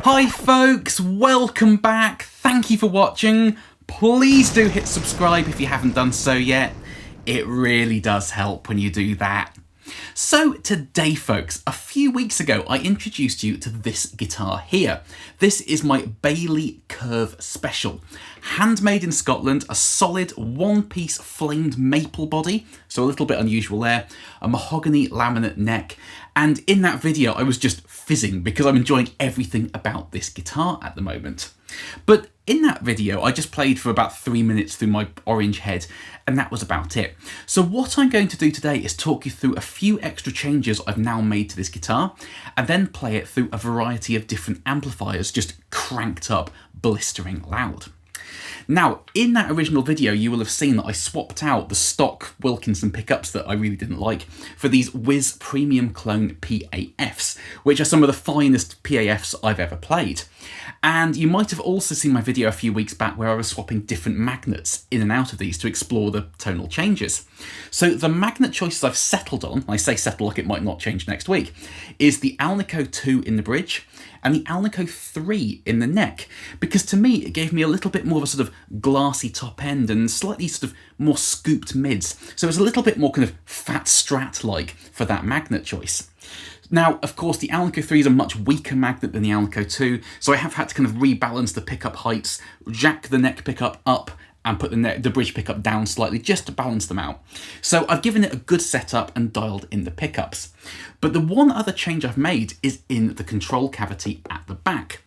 Hi folks, welcome back. Thank you for watching. Please do hit subscribe if you haven't done so yet. It really does help when you do that. So today folks, a few weeks ago I introduced you to this guitar here. This is my Bailey Curve Special. Handmade in Scotland, a solid one-piece flamed maple body, so a little bit unusual there, a mahogany laminate neck, and in that video I was just fizzing because I'm enjoying everything about this guitar at the moment. But in that video, I just played for about 3 minutes through my orange head, and that was about it. So what I'm going to do today is talk you through a few extra changes I've now made to this guitar, and then play it through a variety of different amplifiers, just cranked up, blistering loud. Now, in that original video, you will have seen that I swapped out the stock Wilkinson pickups that I really didn't like for these Wizz Premium Clone PAFs, which are some of the finest PAFs I've ever played. And you might have also seen my video a few weeks back where I was swapping different magnets in and out of these to explore the tonal changes. So the magnet choices I've settled on, I say settle like it might not change next week, is the Alnico 2 in the bridge and the Alnico 3 in the neck, because to me it gave me a little bit more of a sort of glassy top end and slightly sort of more scooped mids, so it's a little bit more kind of fat strat-like for that magnet choice. Now, of course, the Alnico 3 is a much weaker magnet than the Alnico 2, so I have had to kind of rebalance the pickup heights, jack the neck pickup up, and put the bridge pickup down slightly just to balance them out. So I've given it a good setup and dialed in the pickups. But the one other change I've made is in the control cavity at the back.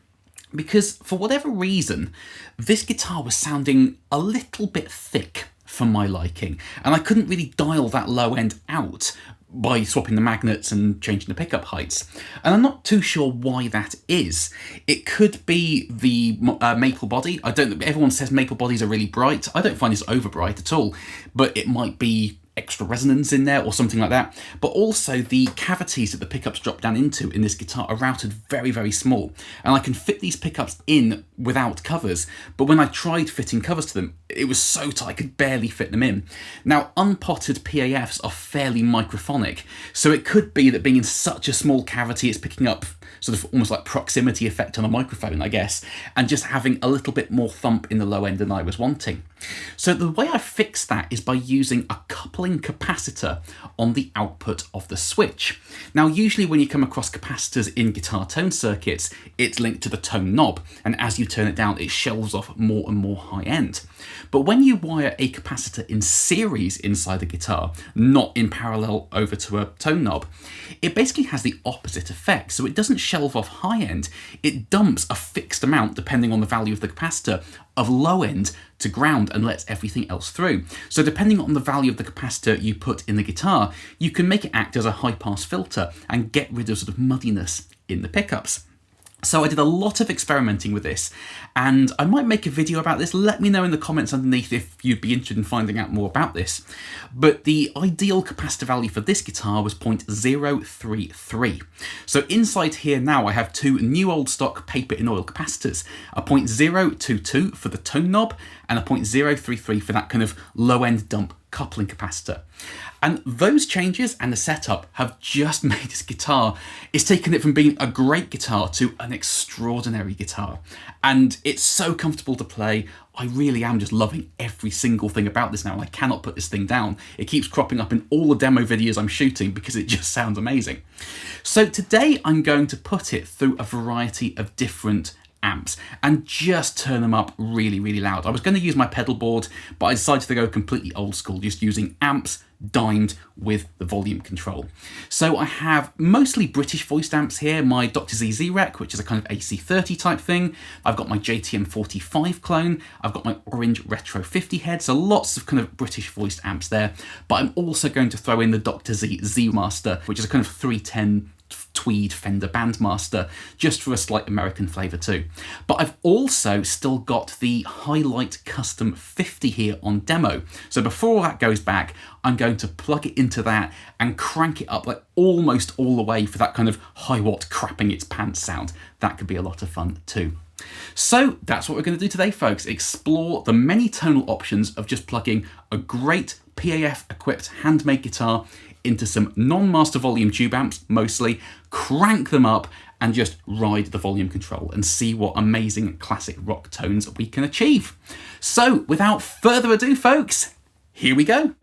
Because for whatever reason, this guitar was sounding a little bit thick for my liking, and I couldn't really dial that low end out by swapping the magnets and changing the pickup heights. And I'm not too sure why that is. It could be the maple body. Everyone says maple bodies are really bright. I don't find this over bright at all, but it might be extra resonance in there or something like that. But also the cavities that the pickups drop down into in this guitar are routed very, very small. And I can fit these pickups in without covers, but when I tried fitting covers to them, it was so tight I could barely fit them in. Now, unpotted PAFs are fairly microphonic, so it could be that being in such a small cavity, it's picking up sort of almost like proximity effect on a microphone, I guess, and just having a little bit more thump in the low end than I was wanting. So the way I fixed that is by using a coupling capacitor on the output of the switch. Now, usually when you come across capacitors in guitar tone circuits, it's linked to the tone knob, and as you turn it down, it shelves off more and more high end. But when you wire a capacitor in series inside the guitar, not in parallel over to a tone knob, it basically has the opposite effect. So it doesn't shelve off high end, it dumps a fixed amount, depending on the value of the capacitor, of low end to ground and lets everything else through. So depending on the value of the capacitor you put in the guitar, you can make it act as a high pass filter and get rid of sort of muddiness in the pickups. So I did a lot of experimenting with this, and I might make a video about this. Let me know in the comments underneath if you'd be interested in finding out more about this. But the ideal capacitor value for this guitar was 0.033. So inside here now I have two new old stock paper in oil capacitors, a 0.022 for the tone knob and a 0.033 for that kind of low end dump coupling capacitor. And those changes and the setup have just made this guitar, it's taken it from being a great guitar to an extraordinary guitar. And it's so comfortable to play. I really am just loving every single thing about this now, and I cannot put this thing down. It keeps cropping up in all the demo videos I'm shooting because it just sounds amazing. So today I'm going to put it through a variety of different amps and just turn them up really, really loud. I was going to use my pedal board, but I decided to go completely old school, just using amps dimed with the volume control. So I have mostly British voiced amps here, my Dr. Z Z-Rec, which is a kind of AC30 type thing. I've got my JTM45 clone. I've got my orange Retro 50 head, so lots of kind of British voiced amps there. But I'm also going to throw in the Dr. Z Z-Master, which is a kind of 310 tweed Fender Bandmaster, just for a slight American flavour too. But I've also still got the Hylight Custom 50 here on demo. So before that goes back, I'm going to plug it into that and crank it up like almost all the way for that kind of high watt crapping its pants sound. That could be a lot of fun too. So that's what we're going to do today, folks. Explore the many tonal options of just plugging a great PAF equipped handmade guitar into some non-master volume tube amps, mostly, crank them up and just ride the volume control and see what amazing classic rock tones we can achieve. So without further ado, folks, here we go.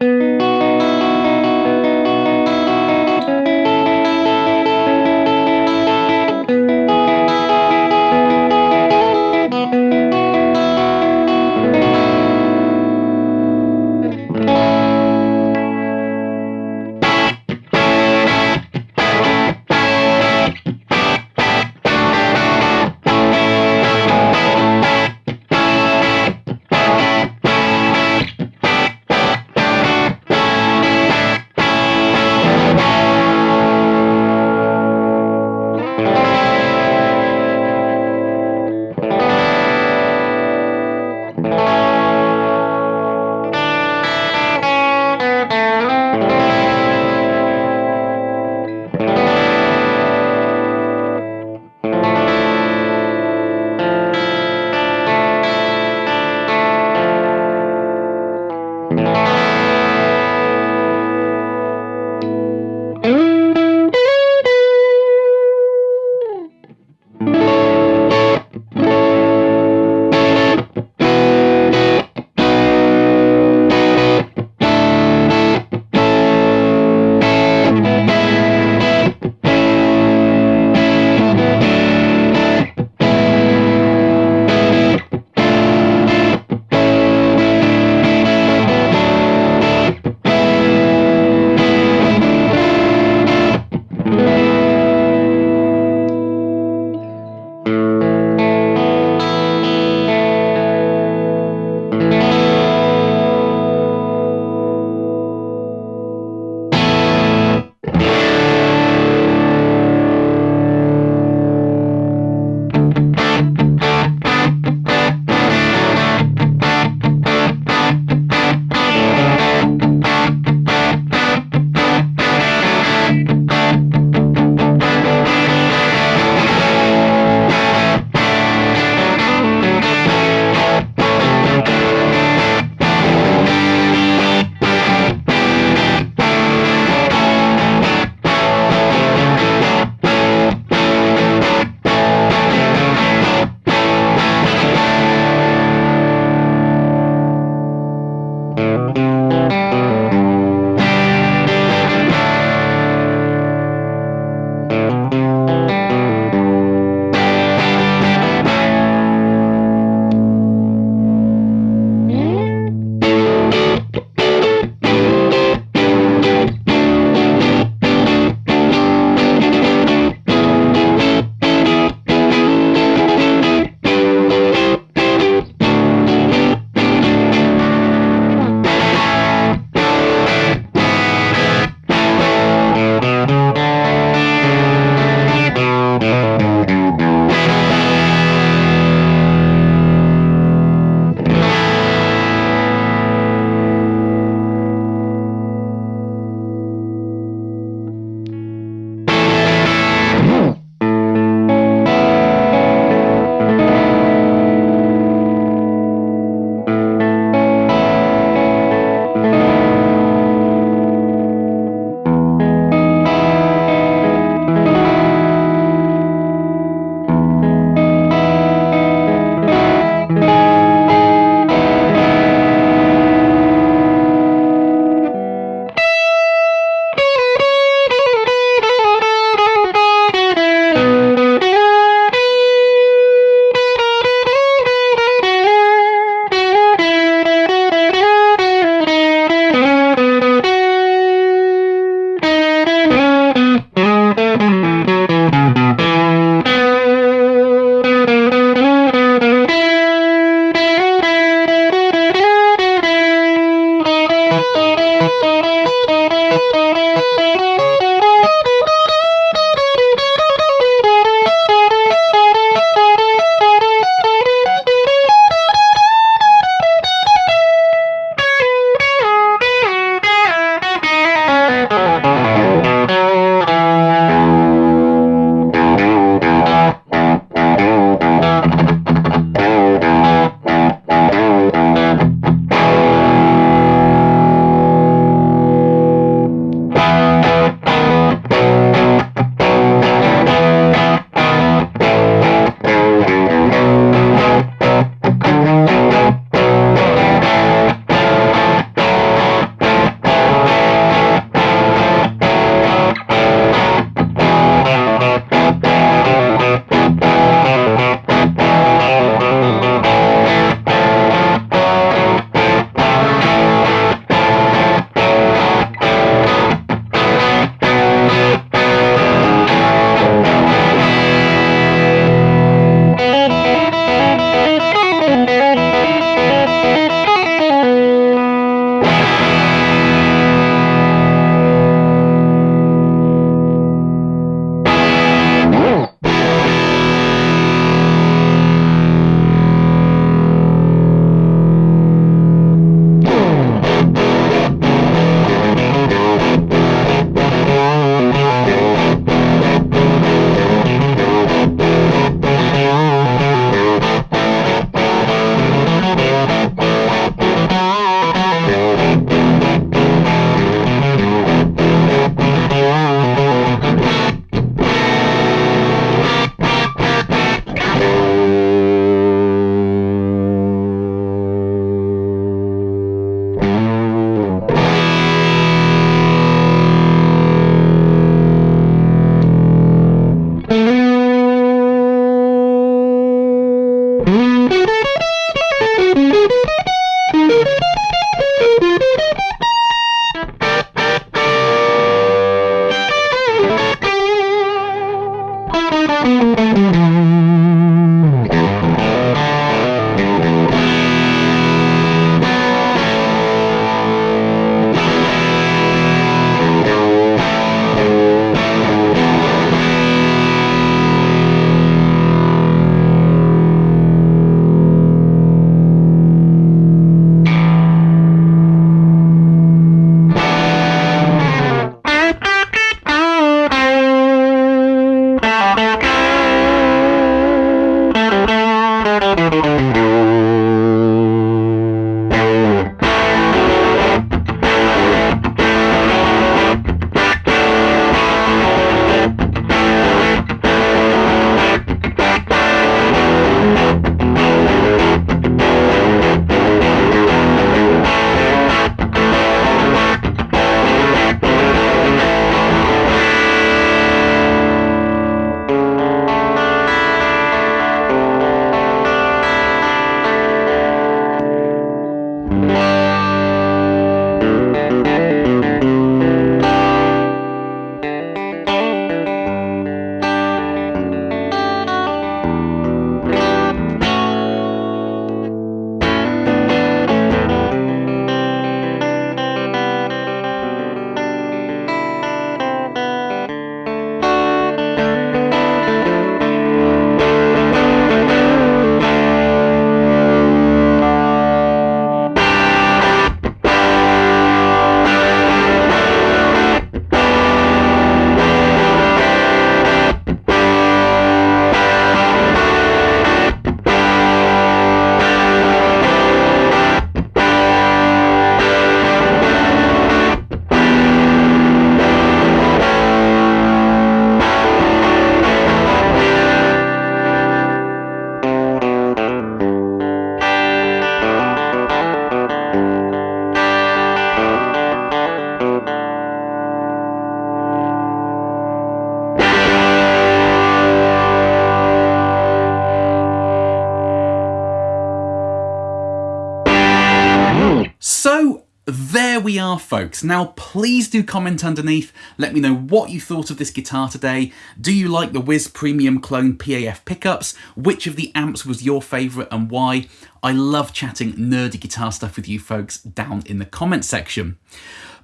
So there we are, folks. Now please do comment underneath, let me know what you thought of this guitar today. Do you like the Wizz Premium Clone PAF pickups? Which of the amps was your favourite and why? I love chatting nerdy guitar stuff with you folks down in the comment section.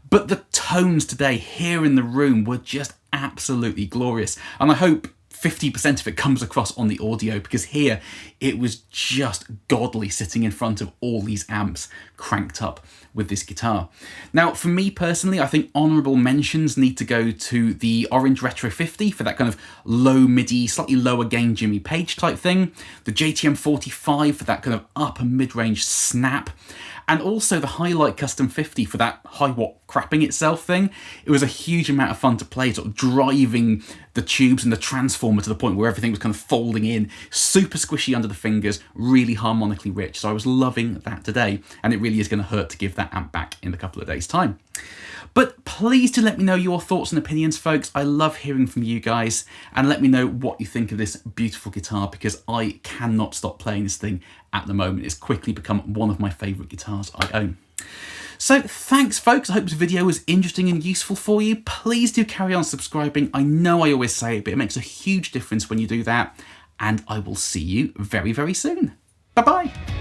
But the tones today here in the room were just absolutely glorious, and I hope 50% of it comes across on the audio, because here it was just godly sitting in front of all these amps cranked up with this guitar. Now for me personally, I think honourable mentions need to go to the Orange Retro 50 for that kind of low MIDI, slightly lower gain Jimmy Page type thing, the JTM45 for that kind of upper mid-range snap, and also the Hylight Custom 50 for that high watt crapping itself thing. It was a huge amount of fun to play, sort of driving the tubes and the transformer to the point where everything was kind of folding in, super squishy under the fingers, really harmonically rich. So I was loving that today, and it really is going to hurt to give that amp back in a couple of days' time. But please do let me know your thoughts and opinions, folks. I love hearing from you guys, and let me know what you think of this beautiful guitar, because I cannot stop playing this thing at the moment. It's quickly become one of my favourite guitars I own. So thanks, folks. I hope this video was interesting and useful for you. Please do carry on subscribing. I know I always say it, but it makes a huge difference when you do that. And I will see you very, very soon. Bye-bye.